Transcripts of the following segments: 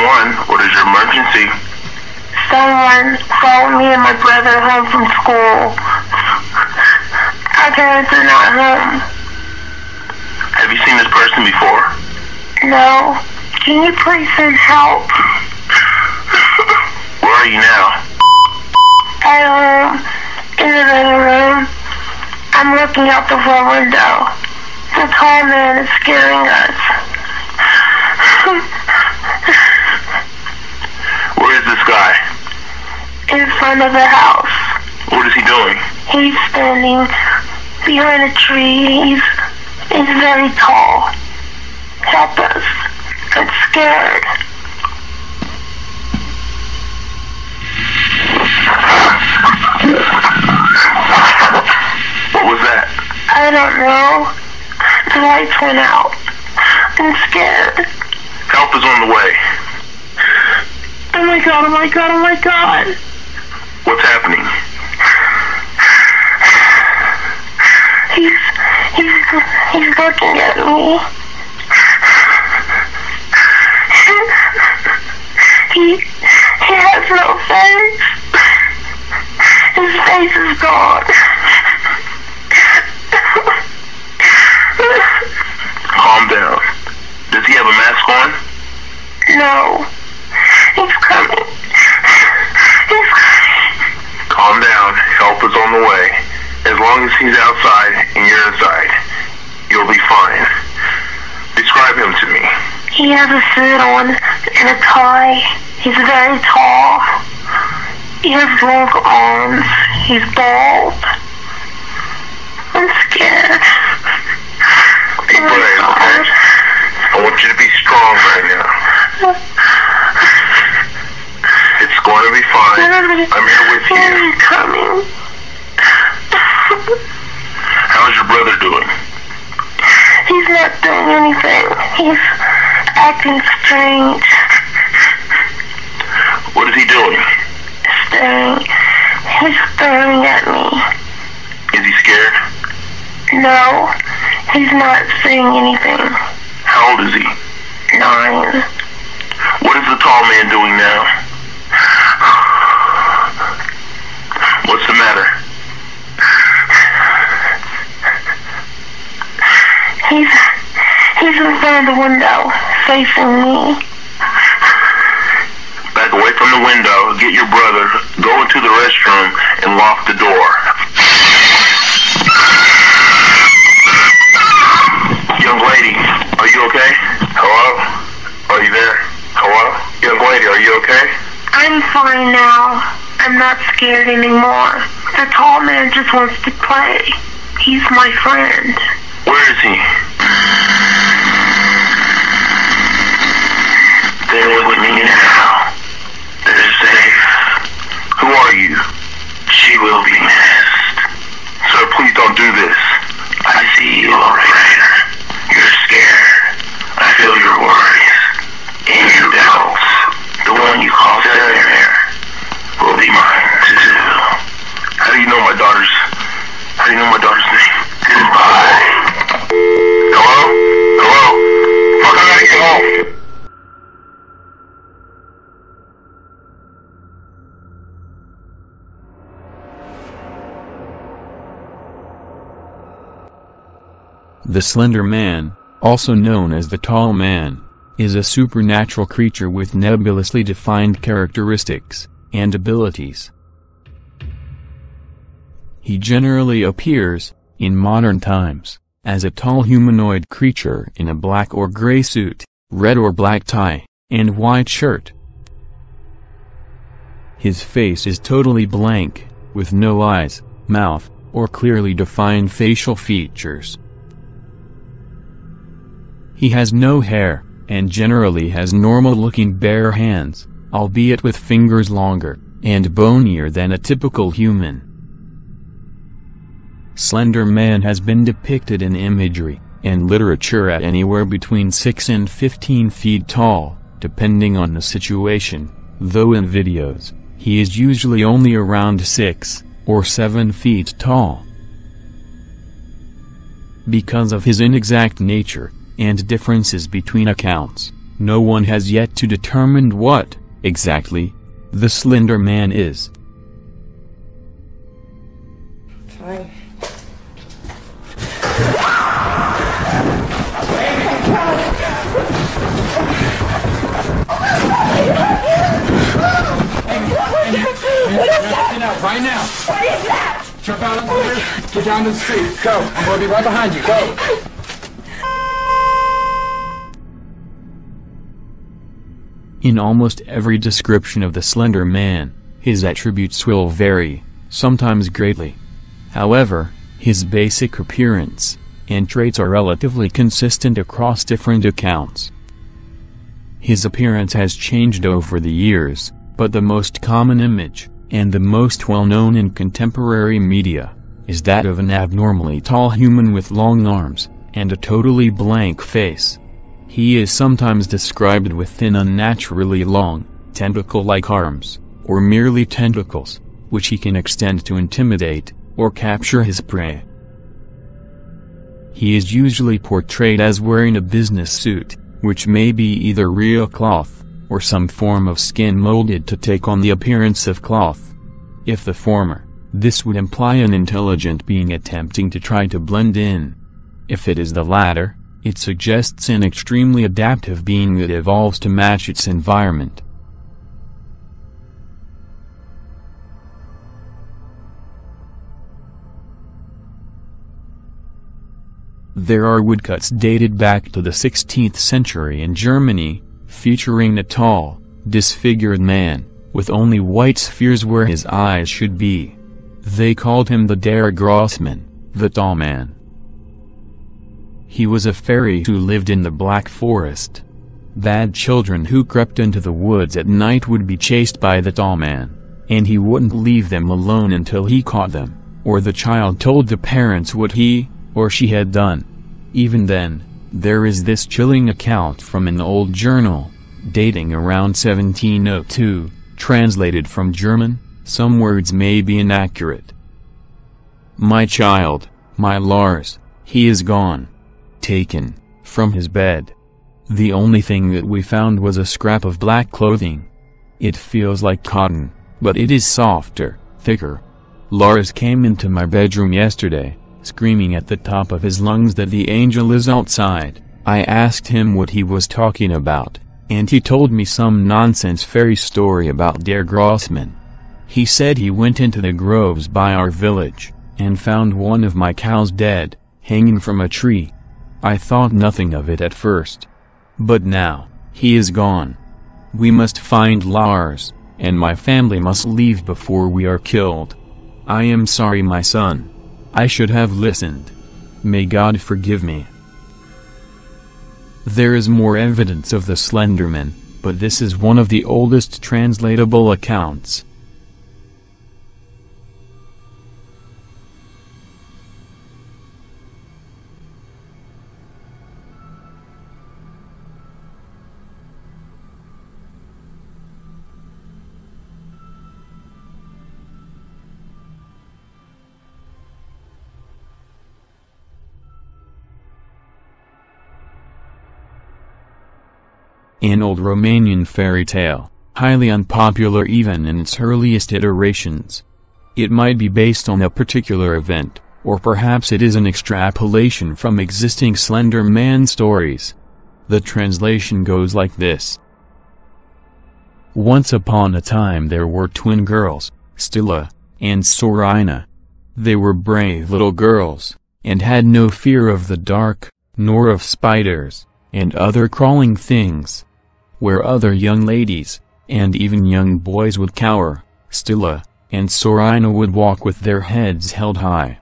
911, what is your emergency? Someone followed me and my brother home from school. Our parents are not home. Have you seen this person before? No. Can you please send help? Where are you now? At home, in the living room. I'm looking out the front window. The tall man is scaring us. Where is this guy? In front of the house. What is he doing? He's standing behind a tree. He's very tall. Help us. I'm scared. What was that? I don't know. The lights went out. I'm scared. Help is on the way. Oh my god, oh my god, oh my god. What's happening? He's looking at me. He has no face. His face is gone. Calm down. Does he have a mask on? No. He's coming. He's coming. Calm down. Help is on the way. As long as he's outside and you're inside, you'll be fine. Describe him to me. He has a suit on and a tie. He's very tall. He has long arms. He's bald. I'm scared. Be brave, okay? I want you to be strong right now. It's going to be fine. I'm here with you. I'm coming. How's your brother doing? He's not doing anything. He's acting strange. What is he doing? Staring. He's staring at me. Is he scared? No, he's not saying anything. How old is he? 9. What is the tall man doing now? What's the matter? He's in front of the window, facing me. Back away from the window, get your brother, go into the restroom, and lock the door. Young lady, are you okay? Hello? Are you there? Hello? Young lady, are you okay? I'm fine now. I'm not scared anymore. The tall man just wants to play. He's my friend. Where is he? They're with me now. They're safe. Who are you? She will be missed. Sir, please don't do this. I see you, operator. You're scared. I feel your worries. And your doubts. The one you call Slender will be mine too. How do you know my daughter's name? Goodbye. Hello? Hello? How can I get home? The Slender Man, also known as the Tall Man, is a supernatural creature with nebulously defined characteristics and abilities. He generally appears, in modern times, as a tall humanoid creature in a black or gray suit, red or black tie, and white shirt. His face is totally blank, with no eyes, mouth, or clearly defined facial features. He has no hair, and generally has normal-looking bare hands, albeit with fingers longer, and bonier than a typical human. Slender Man has been depicted in imagery and literature at anywhere between 6 and 15 feet tall, depending on the situation, though in videos, he is usually only around 6 or 7 feet tall. Because of his inexact nature, and differences between accounts, No one has yet to determine what, exactly, the Slender Man is. Fine. What is that? Get out right now. What is that? Jump out of the way. Get down to the street. Go. I'm going to be right behind you. Go. In almost every description of the Slender Man, his attributes will vary, sometimes greatly. However, his basic appearance and traits are relatively consistent across different accounts. His appearance has changed over the years, but the most common image, and the most well-known in contemporary media, is that of an abnormally tall human with long arms, and a totally blank face. He is sometimes described with thin, unnaturally long, tentacle-like arms, or merely tentacles, which he can extend to intimidate, or capture his prey. He is usually portrayed as wearing a business suit, which may be either real cloth, or some form of skin molded to take on the appearance of cloth. If the former, this would imply an intelligent being attempting to try to blend in. If it is the latter, it suggests an extremely adaptive being that evolves to match its environment. There are woodcuts dated back to the 16th century in Germany, featuring a tall, disfigured man, with only white spheres where his eyes should be. They called him the Der Grossmann, the Tall Man. He was a fairy who lived in the Black Forest. Bad children who crept into the woods at night would be chased by the Tall Man, and he wouldn't leave them alone until he caught them, or the child told the parents what he or she had done. Even then, there is this chilling account from an old journal, dating around 1702, translated from German. Some words may be inaccurate. "My child, my Lars, he is gone. Taken from his bed. The only thing that we found was a scrap of black clothing. It feels like cotton, but it is softer, thicker. Lars came into my bedroom yesterday, screaming at the top of his lungs that the angel is outside. I asked him what he was talking about, and he told me some nonsense fairy story about Der Grossmann. He said he went into the groves by our village, and found one of my cows dead, hanging from a tree. I thought nothing of it at first. But now, he is gone. We must find Lars, and my family must leave before we are killed. I am sorry, my son. I should have listened. May God forgive me." There is more evidence of the Slender Man, but this is one of the oldest translatable accounts. An old Romanian fairy tale, highly unpopular even in its earliest iterations. It might be based on a particular event, or perhaps it is an extrapolation from existing Slender Man stories. The translation goes like this. Once upon a time there were twin girls, Stilla and Sorina. They were brave little girls, and had no fear of the dark, nor of spiders, and other crawling things. Where other young ladies, and even young boys would cower, Stilla and Sorina would walk with their heads held high.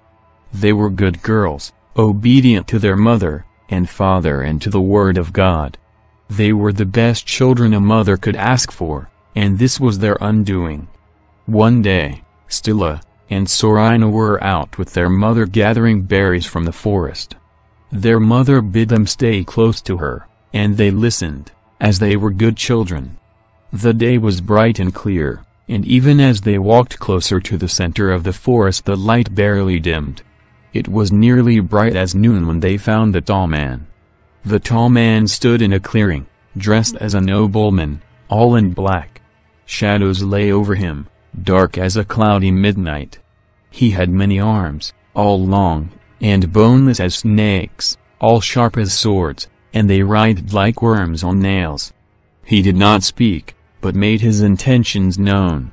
They were good girls, obedient to their mother and father and to the word of God. They were the best children a mother could ask for, and this was their undoing. One day, Stilla and Sorina were out with their mother gathering berries from the forest. Their mother bid them stay close to her, and they listened, as they were good children. The day was bright and clear, and even as they walked closer to the center of the forest the light barely dimmed. It was nearly bright as noon when they found the Tall Man. The Tall Man stood in a clearing, dressed as a nobleman, all in black. Shadows lay over him, dark as a cloudy midnight. He had many arms, all long, and boneless as snakes, all sharp as swords, and they writhed like worms on nails. He did not speak, but made his intentions known.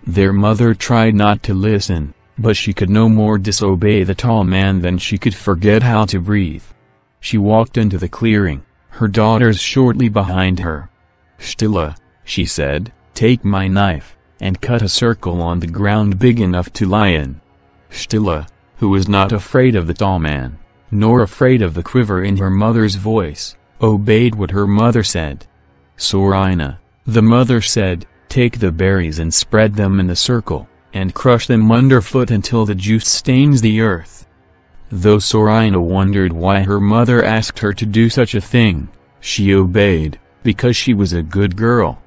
Their mother tried not to listen, but she could no more disobey the tall man than she could forget how to breathe. She walked into the clearing, her daughters shortly behind her. "Stilla," she said, "take my knife, and cut a circle on the ground big enough to lie in." Stilla, who was not afraid of the tall man, nor afraid of the quiver in her mother's voice, obeyed what her mother said. "Sorina," the mother said, "take the berries and spread them in the circle, and crush them underfoot until the juice stains the earth." Though Sorina wondered why her mother asked her to do such a thing, she obeyed, because she was a good girl.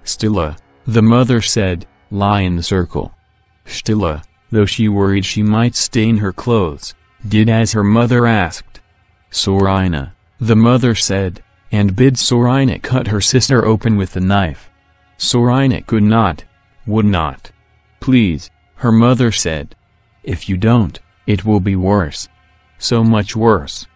"Stilla," the mother said, "lie in the circle." Stilla, though she worried she might stain her clothes, did as her mother asked. "Sorina," the mother said, and bid Sorina cut her sister open with the knife. Sorina could not, would not. "Please," her mother said. "If you don't, it will be worse. So much worse."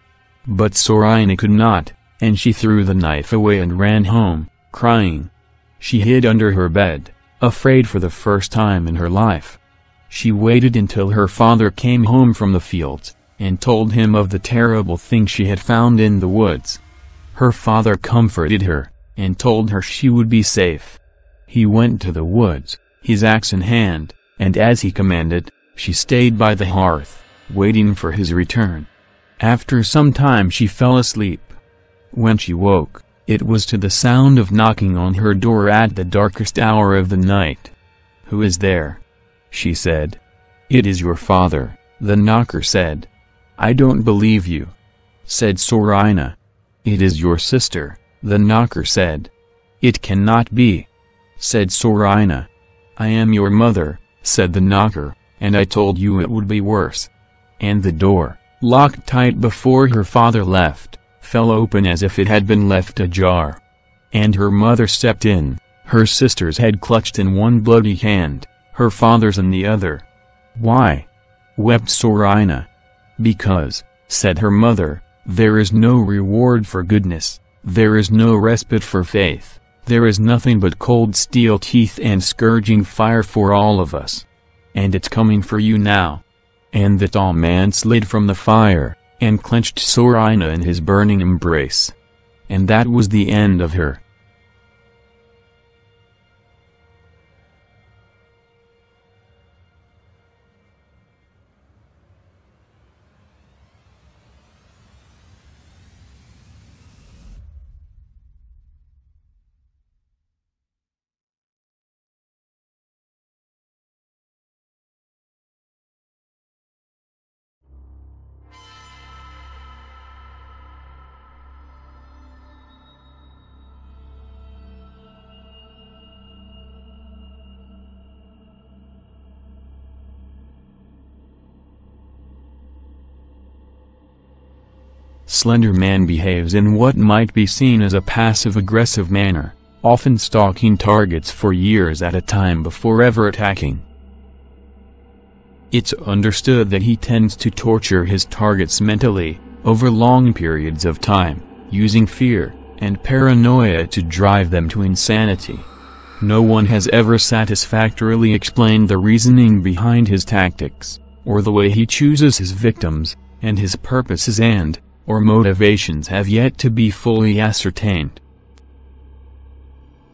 But Sorina could not, and she threw the knife away and ran home, crying. She hid under her bed, afraid for the first time in her life. She waited until her father came home from the fields, and told him of the terrible thing she had found in the woods. Her father comforted her, and told her she would be safe. He went to the woods, his axe in hand, and as he commanded, she stayed by the hearth, waiting for his return. After some time she fell asleep. When she woke, it was to the sound of knocking on her door at the darkest hour of the night. "Who is there?" she said. "It is your father," the knocker said. "I don't believe you," said Sorina. "It is your sister," the knocker said. "It cannot be," said Sorina. "I am your mother," said the knocker, "and I told you it would be worse." And the door, locked tight before her father left, fell open as if it had been left ajar. And her mother stepped in, her sister's head clutched in one bloody hand, her father's in the other. "Why?" wept Sorina. "Because," said her mother, "there is no reward for goodness, there is no respite for faith, there is nothing but cold steel teeth and scourging fire for all of us. And it's coming for you now." And the tall man slid from the fire, and clenched Sorina in his burning embrace. And that was the end of her. Slender Man behaves in what might be seen as a passive-aggressive manner, often stalking targets for years at a time before ever attacking. It's understood that he tends to torture his targets mentally, over long periods of time, using fear and paranoia to drive them to insanity. No one has ever satisfactorily explained the reasoning behind his tactics, or the way he chooses his victims, and his purposes or motivations have yet to be fully ascertained.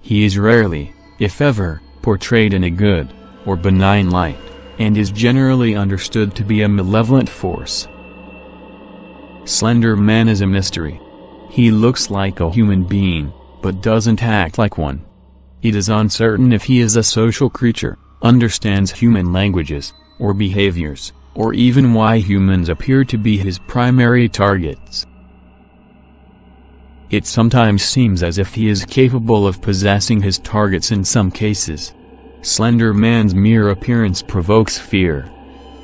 He is rarely, if ever, portrayed in a good, or benign light, and is generally understood to be a malevolent force. Slender Man is a mystery. He looks like a human being, but doesn't act like one. It is uncertain if he is a social creature, understands human languages, or behaviors, or even why humans appear to be his primary targets. It sometimes seems as if he is capable of possessing his targets in some cases. Slender Man's mere appearance provokes fear.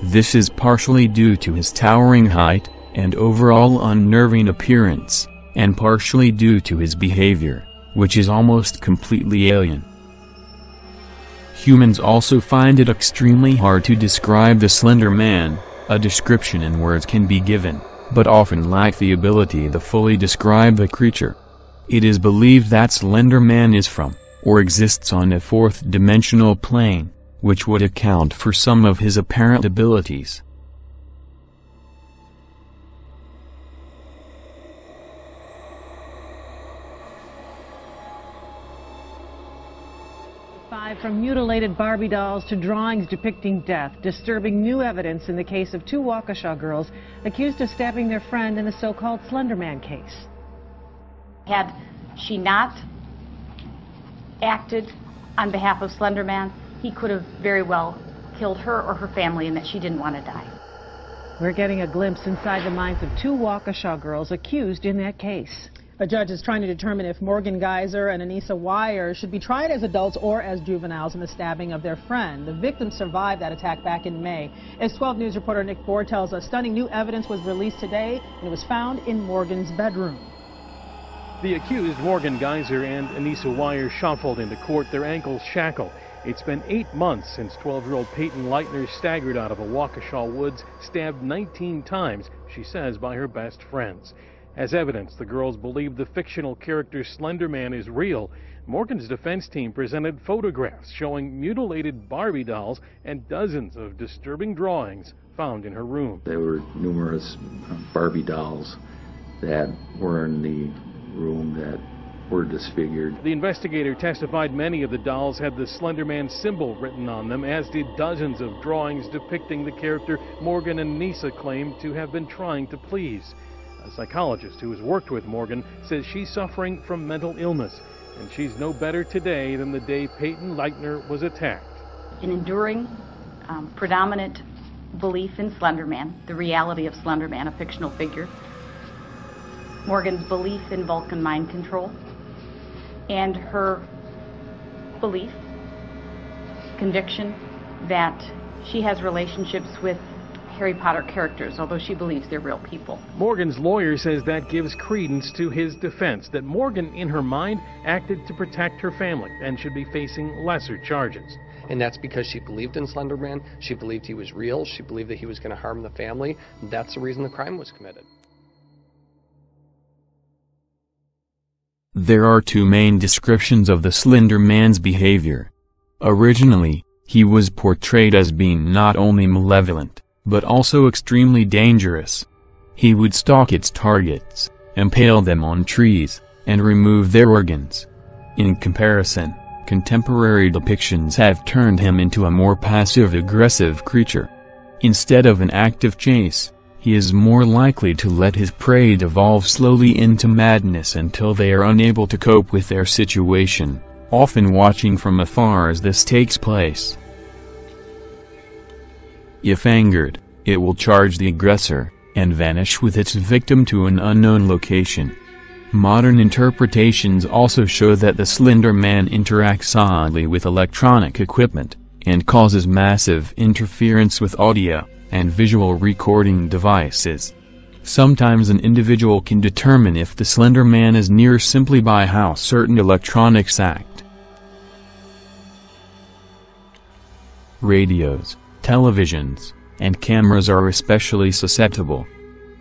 This is partially due to his towering height, and overall unnerving appearance, and partially due to his behavior, which is almost completely alien. Humans also find it extremely hard to describe the Slender Man. A description in words can be given, but often lack the ability to fully describe the creature. It is believed that Slender Man is from, or exists on a fourth-dimensional plane, which would account for some of his apparent abilities. From mutilated Barbie dolls to drawings depicting death, disturbing new evidence in the case of two Waukesha girls accused of stabbing their friend in the so-called Slender Man case. Had she not acted on behalf of Slender Man, he could have very well killed her or her family, and that she didn't want to die. We're getting a glimpse inside the minds of two Waukesha girls accused in that case. A judge is trying to determine if Morgan Geyser and Anissa Wire should be tried as adults or as juveniles in the stabbing of their friend. The victims survived that attack back in May. As 12 News reporter Nick Ford tells us, stunning new evidence was released today, and it was found in Morgan's bedroom. The accused, Morgan Geyser and Anissa Wire, shuffled into court, their ankles shackled. It's been 8 months since 12-year-old Peyton Leitner staggered out of a Waukesha woods, stabbed 19 times, she says, by her best friends. As evidence, the girls believe the fictional character Slender Man is real. Morgan's defense team presented photographs showing mutilated Barbie dolls and dozens of disturbing drawings found in her room. There were numerous Barbie dolls that were in the room that were disfigured. The investigator testified many of the dolls had the Slender Man symbol written on them, as did dozens of drawings depicting the character Morgan and Anissa claimed to have been trying to please. A psychologist who has worked with Morgan says she's suffering from mental illness, and she's no better today than the day Peyton Leitner was attacked. An enduring, predominant belief in Slender Man, the reality of Slender Man, a fictional figure, Morgan's belief in Vulcan mind control, and her belief, conviction, that she has relationships with Harry Potter characters, although she believes they're real people. Morgan's lawyer says that gives credence to his defense, that Morgan, in her mind, acted to protect her family and should be facing lesser charges. And that's because she believed in Slender Man, she believed he was real, she believed that he was going to harm the family. That's the reason the crime was committed. There are two main descriptions of the Slender Man's behavior. Originally, he was portrayed as being not only malevolent, but also extremely dangerous. He would stalk its targets, impale them on trees, and remove their organs. In comparison, contemporary depictions have turned him into a more passive-aggressive creature. Instead of an active chase, he is more likely to let his prey devolve slowly into madness until they are unable to cope with their situation, often watching from afar as this takes place. If angered, it will charge the aggressor, and vanish with its victim to an unknown location. Modern interpretations also show that the Slender Man interacts oddly with electronic equipment, and causes massive interference with audio and visual recording devices. Sometimes an individual can determine if the Slender Man is near simply by how certain electronics act. Radios, televisions, and cameras are especially susceptible.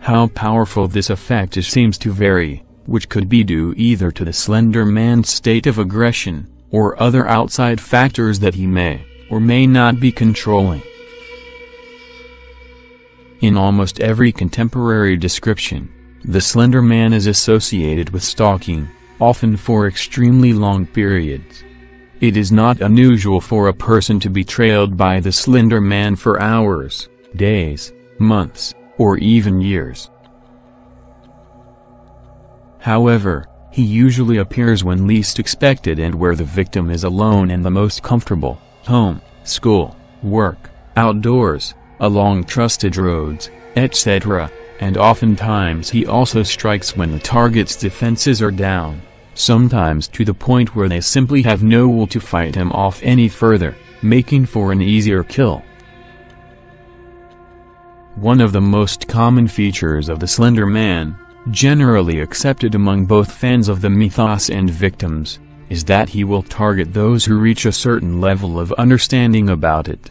How powerful this effect is seems to vary, which could be due either to the Slender Man's state of aggression, or other outside factors that he may, or may not be controlling. In almost every contemporary description, the Slender Man is associated with stalking, often for extremely long periods. It is not unusual for a person to be trailed by the Slender Man for hours, days, months, or even years. However, he usually appears when least expected and where the victim is alone and the most comfortable: home, school, work, outdoors, along trusted roads, etc., and oftentimes he also strikes when the target's defenses are down, sometimes to the point where they simply have no will to fight him off any further, making for an easier kill. One of the most common features of the Slender Man, generally accepted among both fans of the mythos and victims, is that he will target those who reach a certain level of understanding about it.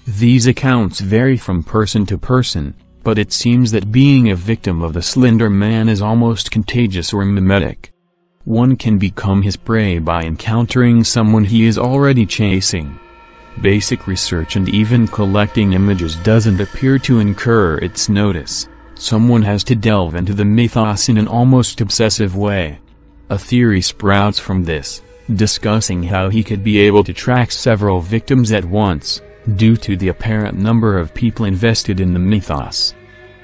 These accounts vary from person to person, but it seems that being a victim of the Slender Man is almost contagious or mimetic. One can become his prey by encountering someone he is already chasing. Basic research and even collecting images doesn't appear to incur its notice. Someone has to delve into the mythos in an almost obsessive way. A theory sprouts from this, discussing how he could be able to track several victims at once, due to the apparent number of people invested in the mythos.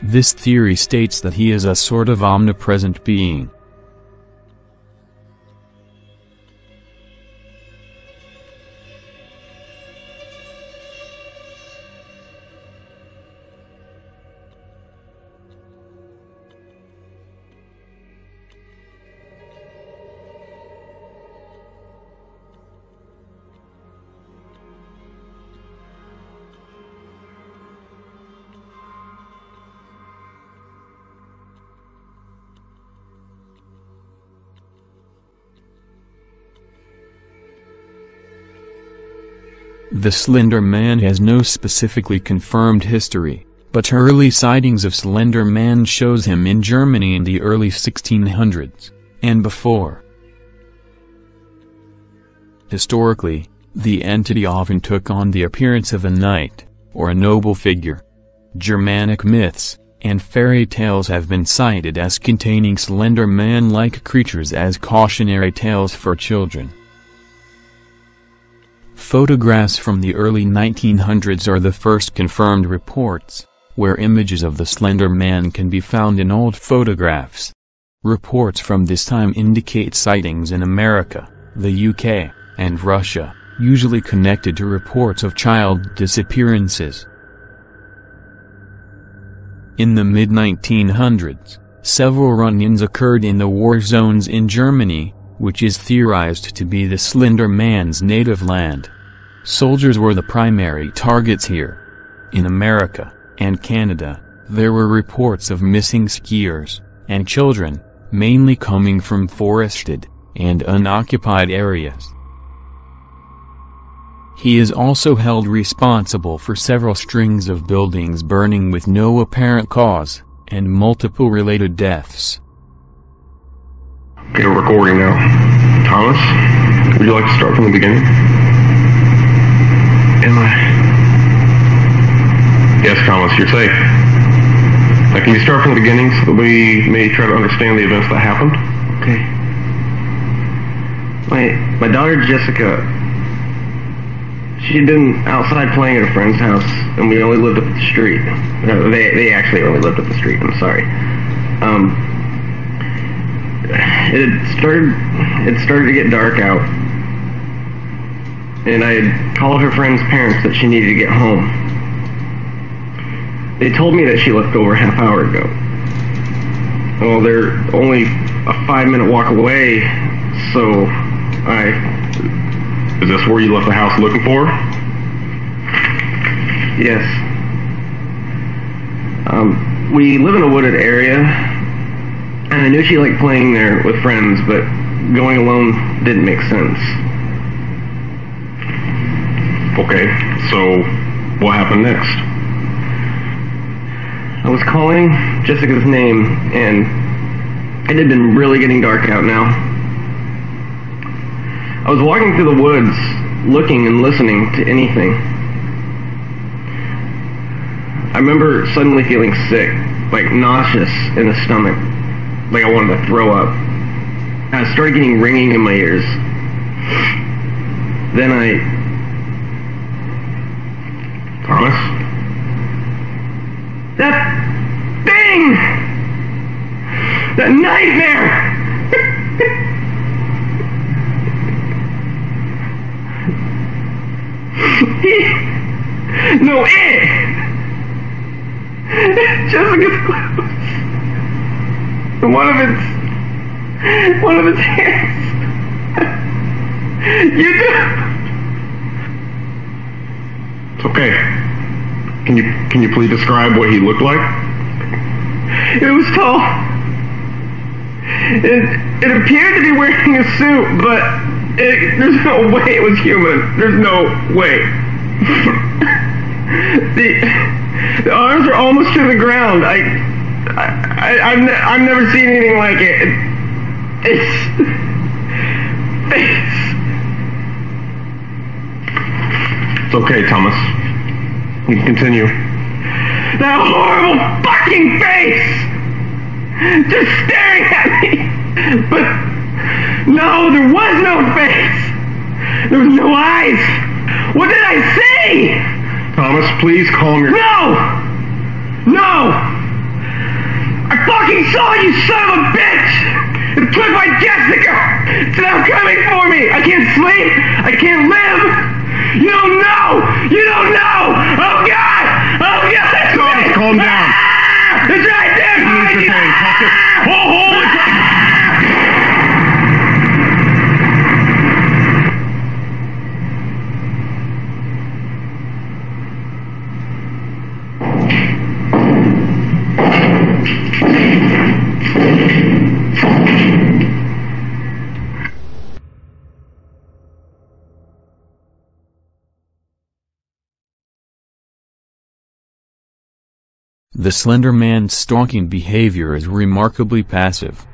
This theory states that he is a sort of omnipresent being. The Slender Man has no specifically confirmed history, but early sightings of Slender Man shows him in Germany in the early 1600s, and before. Historically, the entity often took on the appearance of a knight, or a noble figure. Germanic myths and fairy tales have been cited as containing Slender Man-like creatures as cautionary tales for children. Photographs from the early 1900s are the first confirmed reports, where images of the Slender Man can be found in old photographs. Reports from this time indicate sightings in America, the UK, and Russia, usually connected to reports of child disappearances. In the mid-1900s, several run-ins occurred in the war zones in Germany, which is theorized to be the Slender Man's native land. Soldiers were the primary targets here. In America and Canada, there were reports of missing skiers and children, mainly coming from forested and unoccupied areas. He is also held responsible for several strings of buildings burning with no apparent cause, and multiple related deaths. Okay, we're recording now. Thomas, would you like to start from the beginning? Am I? Yes, Thomas, you're safe. Now, can you start from the beginning so that we may try to understand the events that happened? Okay. My daughter Jessica, she'd been outside playing at a friend's house, and we only lived up the street. They actually only lived up the street, I'm sorry. It started to get dark out, and I had called her friend's parents that she needed to get home. They told me that she left over a half hour ago. Well, they're only a 5-minute walk away, so Is this where you left the house looking for her? Yes. We live in a wooded area, and I knew she liked playing there with friends, but going alone didn't make sense. Okay, so what happened next? I was calling Jessica's name, and it had been really getting dark out now. I was walking through the woods, looking and listening to anything. I remember suddenly feeling sick, like nauseous in the stomach, like I wanted to throw up. And I started getting ringing in my ears. Then Thomas? That thing! That nightmare! No, it! Jessica's clothes. One of its hands. You do. It's okay. Can you please describe what he looked like? It was tall. It appeared to be wearing a suit, but there's no way it was human. There's no way. The arms are almost to the ground. I've never seen anything like it. It's okay, Thomas. You can continue. That horrible fucking face! Just staring at me! But no, there was no face! There was no eyes! What did I see? Thomas, please calm your... No! No! I fucking saw you, son of a bitch! It took my Jessica! It's now coming for me! I can't sleep! I can't live! You don't know! You don't know! Oh God! Oh God! Thomas, calm down! Ah! It's right there! Mr. Kane, talk to... Holy crap! The Slender Man's stalking behavior is remarkably passive.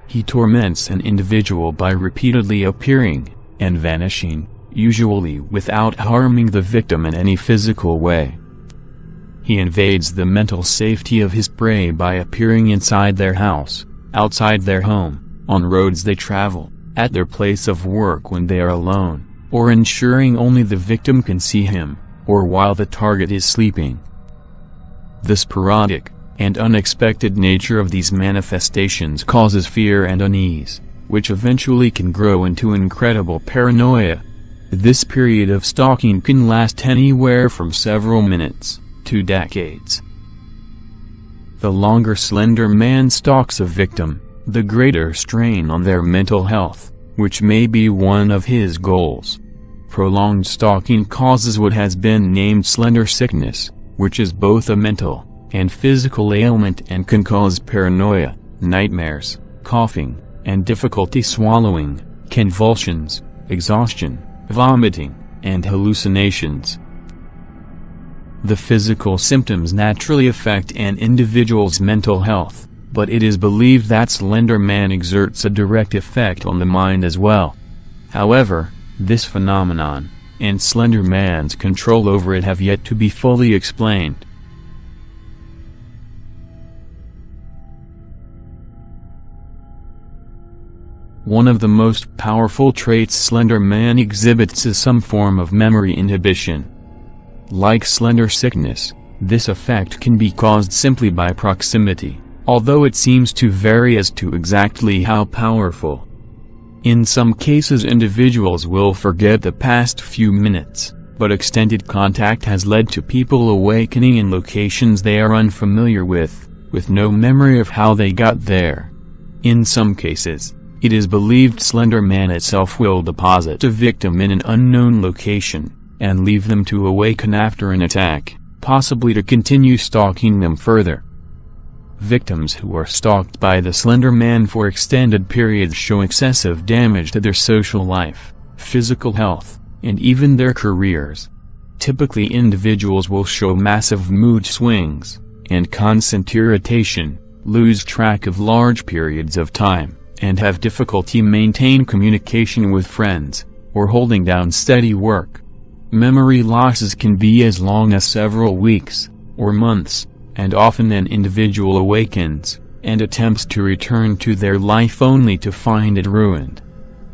He torments an individual by repeatedly appearing and vanishing, usually without harming the victim in any physical way. He invades the mental safety of his prey by appearing inside their house, outside their home, on roads they travel, at their place of work when they are alone, or ensuring only the victim can see him, or while the target is sleeping. The sporadic and unexpected nature of these manifestations causes fear and unease, which eventually can grow into incredible paranoia. This period of stalking can last anywhere from several minutes to decades. The longer Slender Man stalks a victim, the greater strain on their mental health, which may be one of his goals. Prolonged stalking causes what has been named slender sickness, which is both a mental and physical ailment and can cause paranoia, nightmares, coughing, and difficulty swallowing, convulsions, exhaustion, vomiting, and hallucinations. The physical symptoms naturally affect an individual's mental health, but it is believed that Slender Man exerts a direct effect on the mind as well. However, this phenomenon, and Slender Man's control over it have yet to be fully explained. One of the most powerful traits Slender Man exhibits is some form of memory inhibition. Like slender sickness, this effect can be caused simply by proximity, although it seems to vary as to exactly how powerful. In some cases individuals will forget the past few minutes, but extended contact has led to people awakening in locations they are unfamiliar with no memory of how they got there. In some cases, it is believed Slender Man itself will deposit a victim in an unknown location, and leave them to awaken after an attack, possibly to continue stalking them further. Victims who are stalked by the Slender Man for extended periods show excessive damage to their social life, physical health, and even their careers. Typically individuals will show massive mood swings, and constant irritation, lose track of large periods of time, and have difficulty maintaining communication with friends, or holding down steady work. Memory losses can be as long as several weeks, or months, and often an individual awakens, and attempts to return to their life only to find it ruined.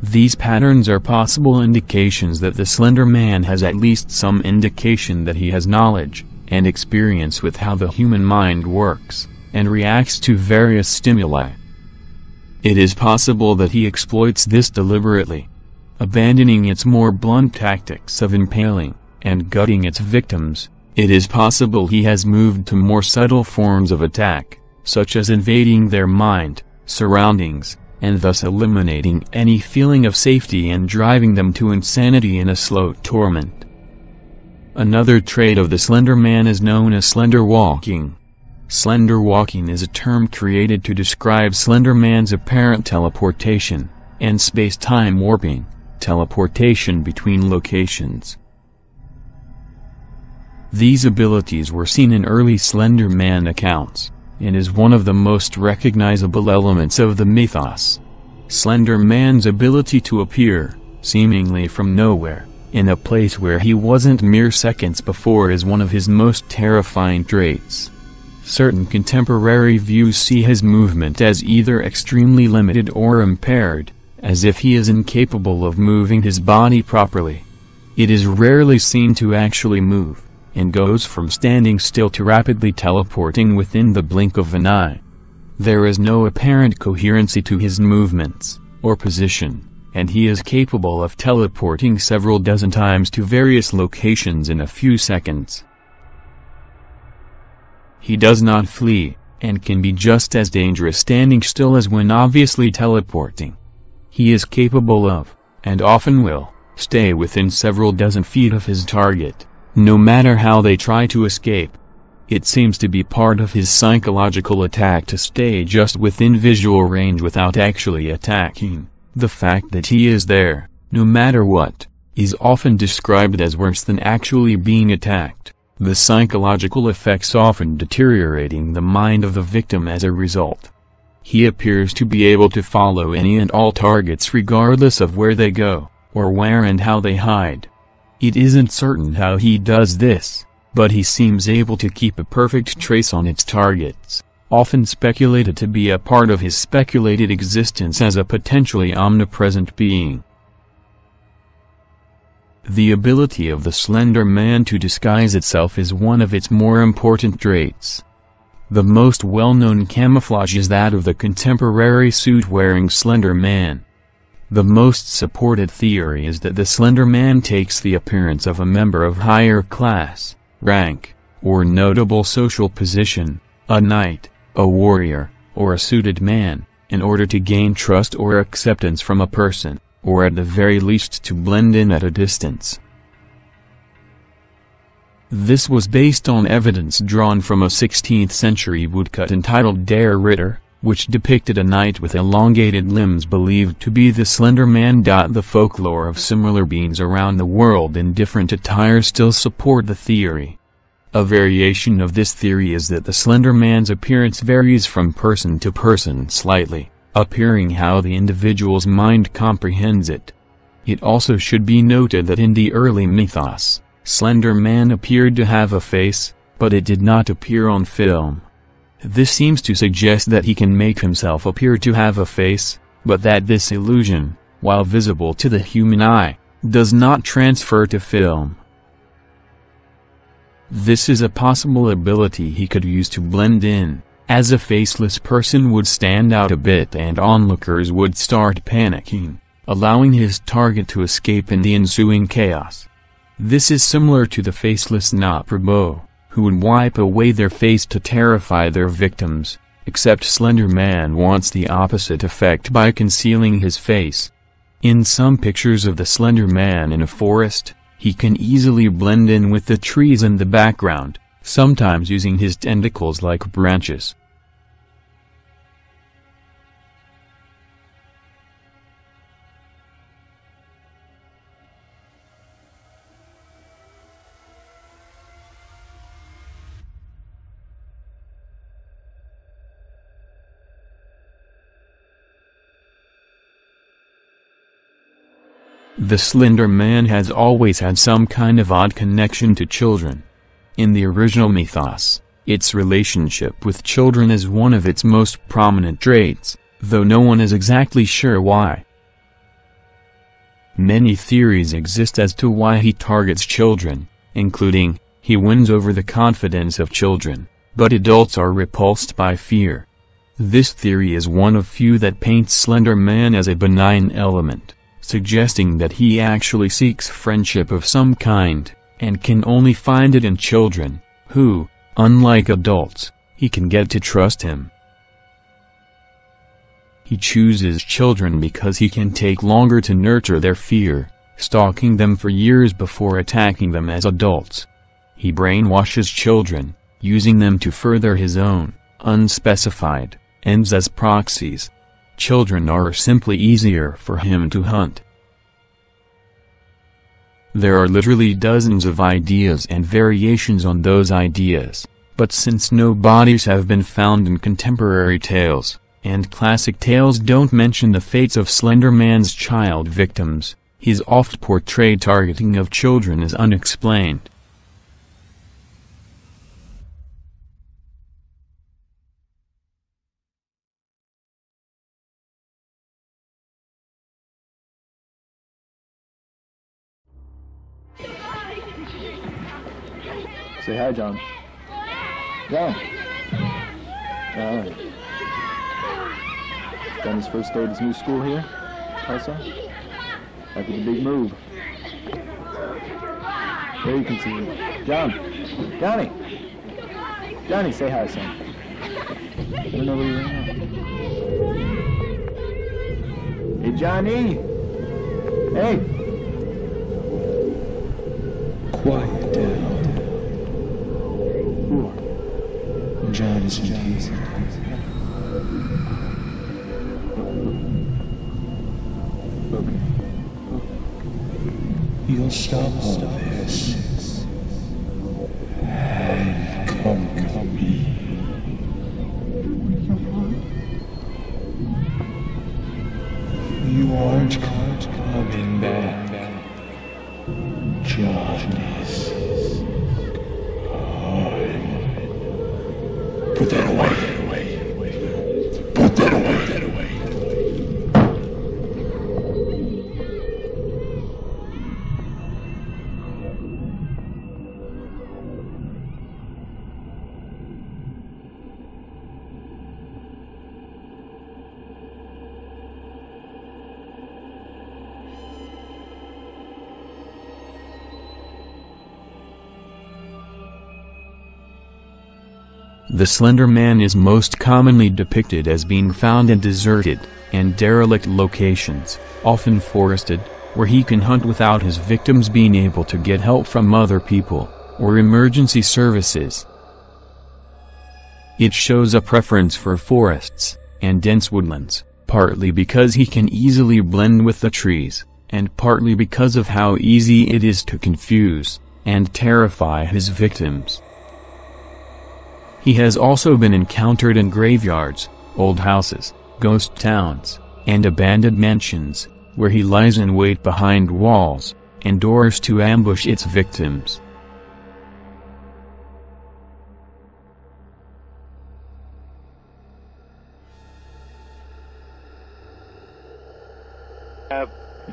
These patterns are possible indications that the Slender Man has at least some indication that he has knowledge and experience with how the human mind works, and reacts to various stimuli. It is possible that he exploits this deliberately, abandoning its more blunt tactics of impaling and gutting its victims. It is possible he has moved to more subtle forms of attack, such as invading their mind, surroundings, and thus eliminating any feeling of safety and driving them to insanity in a slow torment. Another trait of the Slender Man is known as slender walking. Slender walking is a term created to describe Slender Man's apparent teleportation, and space-time warping, teleportation between locations. These abilities were seen in early Slender Man accounts, and is one of the most recognizable elements of the mythos. Slender Man's ability to appear, seemingly from nowhere, in a place where he wasn't mere seconds before is one of his most terrifying traits. Certain contemporary views see his movement as either extremely limited or impaired, as if he is incapable of moving his body properly. It is rarely seen to actually move, and goes from standing still to rapidly teleporting within the blink of an eye. There is no apparent coherency to his movements, or position, and he is capable of teleporting several dozen times to various locations in a few seconds. He does not flee, and can be just as dangerous standing still as when obviously teleporting. He is capable of, and often will, stay within several dozen feet of his target, no matter how they try to escape. It seems to be part of his psychological attack to stay just within visual range without actually attacking. The fact that he is there, no matter what, is often described as worse than actually being attacked, the psychological effects often deteriorating the mind of the victim as a result. He appears to be able to follow any and all targets regardless of where they go, or where and how they hide. It isn't certain how he does this, but he seems able to keep a perfect trace on its targets, often speculated to be a part of his speculated existence as a potentially omnipresent being. The ability of the Slender Man to disguise itself is one of its more important traits. The most well-known camouflage is that of the contemporary suit-wearing Slender Man. The most supported theory is that the Slender Man takes the appearance of a member of higher class, rank, or notable social position, a knight, a warrior, or a suited man, in order to gain trust or acceptance from a person, or at the very least to blend in at a distance. This was based on evidence drawn from a 16th-century woodcut entitled Der Ritter, which depicted a knight with elongated limbs believed to be the Slender Man. The folklore of similar beings around the world in different attire still support the theory. A variation of this theory is that the Slender Man's appearance varies from person to person slightly, appearing how the individual's mind comprehends it. It also should be noted that in the early mythos, Slender Man appeared to have a face, but it did not appear on film. This seems to suggest that he can make himself appear to have a face, but that this illusion, while visible to the human eye, does not transfer to film. This is a possible ability he could use to blend in, as a faceless person would stand out a bit and onlookers would start panicking, allowing his target to escape in the ensuing chaos. This is similar to the faceless Naprabo, who would wipe away their face to terrify their victims, except Slender Man wants the opposite effect by concealing his face. In some pictures of the Slender Man in a forest, he can easily blend in with the trees in the background, sometimes using his tentacles like branches. The Slender Man has always had some kind of odd connection to children. In the original mythos, its relationship with children is one of its most prominent traits, though no one is exactly sure why. Many theories exist as to why he targets children, including, he wins over the confidence of children, but adults are repulsed by fear. This theory is one of few that paints Slender Man as a benign element, suggesting that he actually seeks friendship of some kind, and can only find it in children, who, unlike adults, he can get to trust him. He chooses children because he can take longer to nurture their fear, stalking them for years before attacking them as adults. He brainwashes children, using them to further his own, unspecified, ends as proxies. Children are simply easier for him to hunt. There are literally dozens of ideas and variations on those ideas, but since no bodies have been found in contemporary tales, and classic tales don't mention the fates of Slender Man's child victims, his oft-portrayed targeting of children is unexplained. Say hi, John. John. Alright. Done his first day at his new school here, Tulsa. After the big move. There you can see him. John. Johnny. Johnny, say hi, son. I don't know where you are. Hey, Johnny. Hey. Quiet down. John is in peace. You'll stop all this and come with me. You aren't coming back. John is gone. Put that away. Put that away. The Slender Man is most commonly depicted as being found in deserted and derelict locations, often forested, where he can hunt without his victims being able to get help from other people or emergency services. It shows a preference for forests and dense woodlands, partly because he can easily blend with the trees, and partly because of how easy it is to confuse and terrify his victims. He has also been encountered in graveyards, old houses, ghost towns, and abandoned mansions, where he lies in wait behind walls and doors to ambush its victims.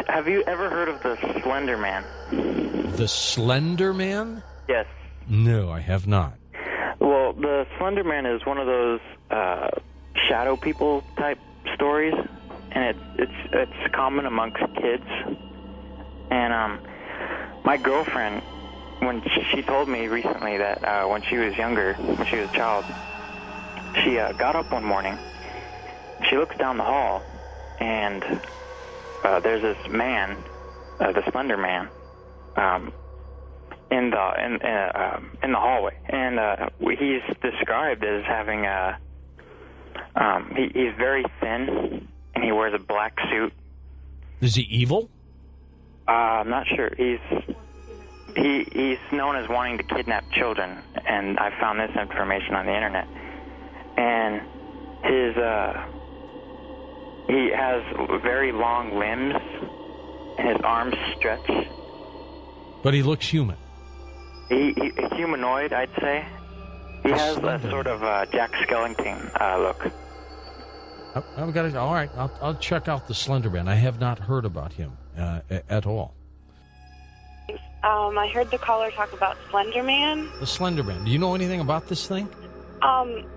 Have you ever heard of the Slender Man? The Slender Man? Yes. No, I have not. Well, the Slender Man is one of those shadow people type stories, and it's common amongst kids. And my girlfriend, when she told me recently that when she was younger, when she was a child, she got up one morning. She looks down the hall, and there's this man, the Slender Man, in the hallway, and he's described as having he's very thin, and he wears a black suit. Is he evil? I'm not sure. He's known as wanting to kidnap children, and I found this information on the internet. And he has very long limbs, and his arms stretch. But he looks human. He's humanoid, I'd say. He has a sort of Jack Skellington look. I've got it. All right, I'll check out the Slender Man. I have not heard about him at all. I heard the caller talk about Slender Man. The Slender Man. Do you know anything about this thing?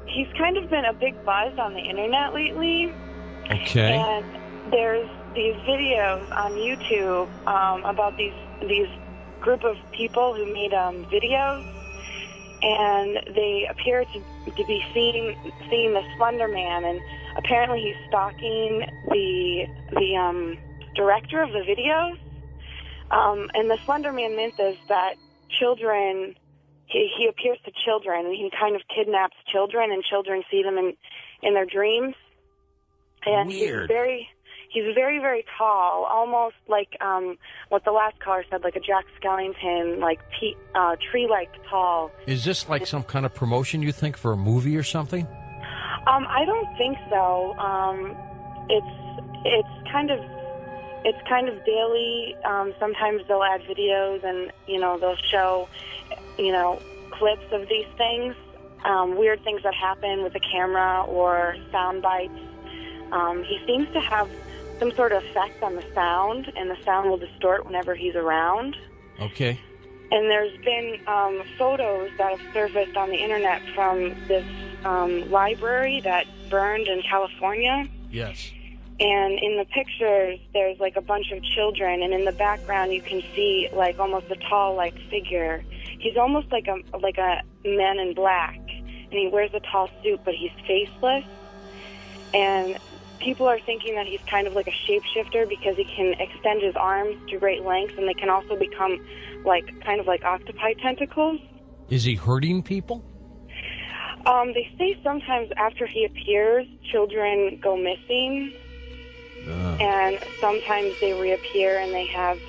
He's kind of been a big buzz on the internet lately. Okay. And there's these videos on YouTube about these group of people who made videos, and they appear to be seeing the Slender Man, and apparently he's stalking the director of the videos. And the Slender Man myth is that children he appears to children, and he kind of kidnaps children, and children see them in their dreams. And Weird. He's very, very tall, almost like what the last caller said, like a Jack Skellington, like tree-like tall. Is this like some kind of promotion, you think, for a movie or something? I don't think so. It's kind of daily. Sometimes they'll add videos, and they'll show clips of these things, weird things that happen with the camera or sound bites. He seems to have some sort of effect on the sound, and the sound will distort whenever he's around. Okay. And there's been photos that have surfaced on the internet from this library that burned in California. Yes. And in the pictures, there's like a bunch of children, and in the background you can see like almost a tall like figure. He's almost like a man in black, and he wears a tall suit, but he's faceless. And people are thinking that he's kind of like a shapeshifter because he can extend his arms to great lengths, and they can also become kind of like octopi tentacles. Is he hurting people? They say sometimes after he appears, children go missing, and sometimes they reappear and they have,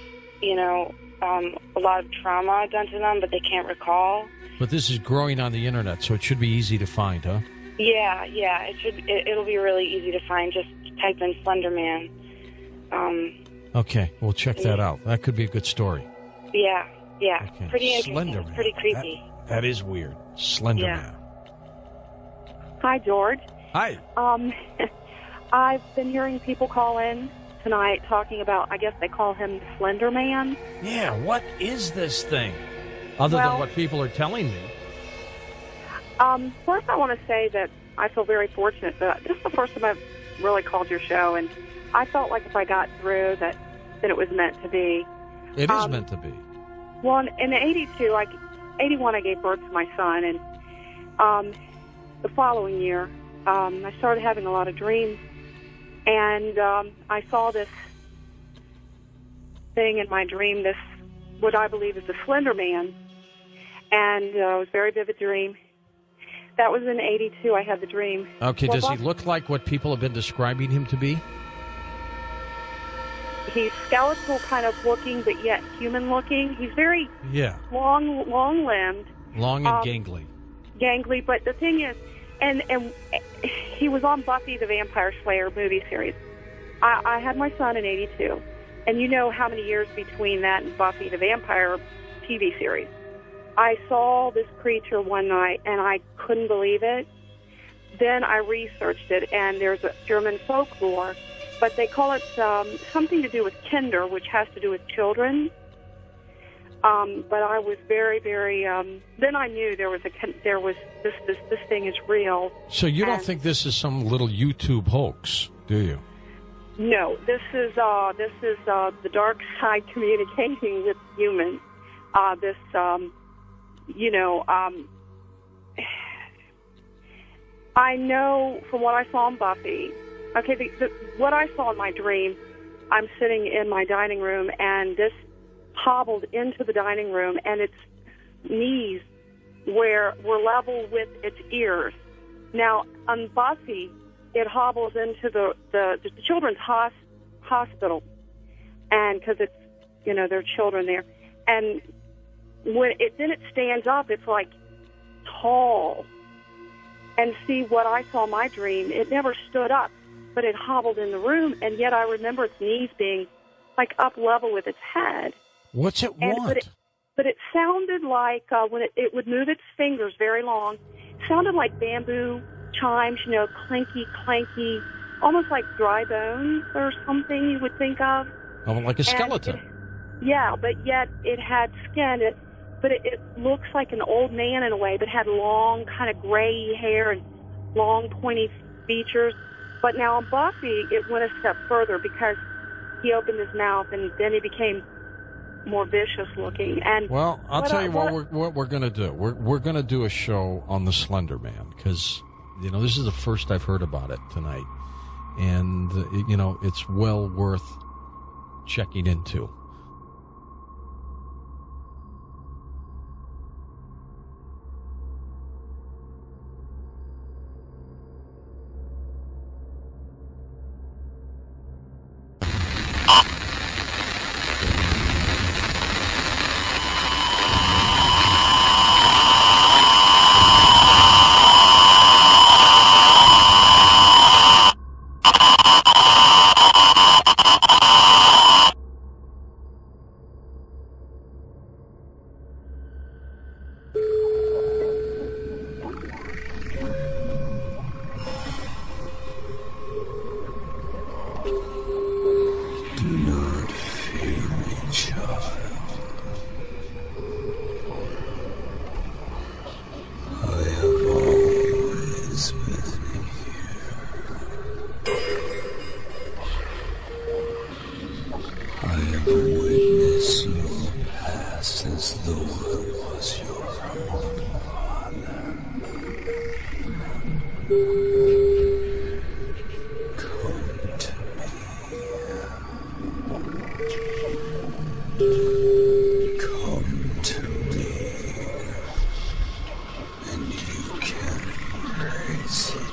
a lot of trauma done to them, but they can't recall. But this is growing on the internet, so it should be easy to find, huh? Yeah, it'll be really easy to find. Just type in Slender Man. Okay, we'll check that out. That could be a good story. Yeah. Okay. Pretty interesting. Slender Man. Pretty creepy. That is weird. Slender Man. Hi, George. Hi. I've been hearing people call in tonight talking about, I guess they call him Slender Man. Yeah, what is this thing? Other than what people are telling me. First, I want to say that I feel very fortunate that this is the first time I've really called your show, and I felt like if I got through that it was meant to be. It is meant to be. Well, in 81, I gave birth to my son, and the following year, I started having a lot of dreams, and I saw this thing in my dream, what I believe is the Slender Man, and it was a very vivid dream. That was in 82, I had the dream. Okay, does he look like what people have been describing him to be? He's skeletal kind of looking, but yet human looking. He's very long-limbed. Long and gangly. Gangly, but the thing is, and he was on Buffy the Vampire Slayer movie series. I had my son in 82, and you know how many years between that and Buffy the Vampire TV series. I saw this creature one night, and I couldn't believe it. Then I researched it, and there's a German folklore, but they call it something to do with Kinder, which has to do with children. But I was very, very. Then I knew there was this thing is real. So you don't think this is some little YouTube hoax, do you? No, this is the dark side communicating with humans. I know from what I saw in Buffy. Okay, what I saw in my dream, I'm sitting in my dining room, and this hobbled into the dining room, and its knees were level with its ears. Now, on Buffy, it hobbles into the children's hospital, and because it's, there are children there, and when it stands up, it's like tall. And see, what I saw in my dream, it never stood up, but it hobbled in the room, and yet I remember its knees being like up level with its head. What's it want? But it sounded like when it would move its fingers very long, it sounded like bamboo chimes, clanky, clanky, almost like dry bones or something you would think of. Oh, like a skeleton. Yeah, but yet it had skin. But it looks like an old man in a way, but had long kind of gray hair and long pointy features. But now on Buffy, it went a step further because he opened his mouth and then he became more vicious looking. And well, I'll tell you what we're going to do. We're going to do a show on the Slender Man because, this is the first I've heard about it tonight. And, it's well worth checking into. As though it was your own father. Come to me. Come to me. And you can embrace it.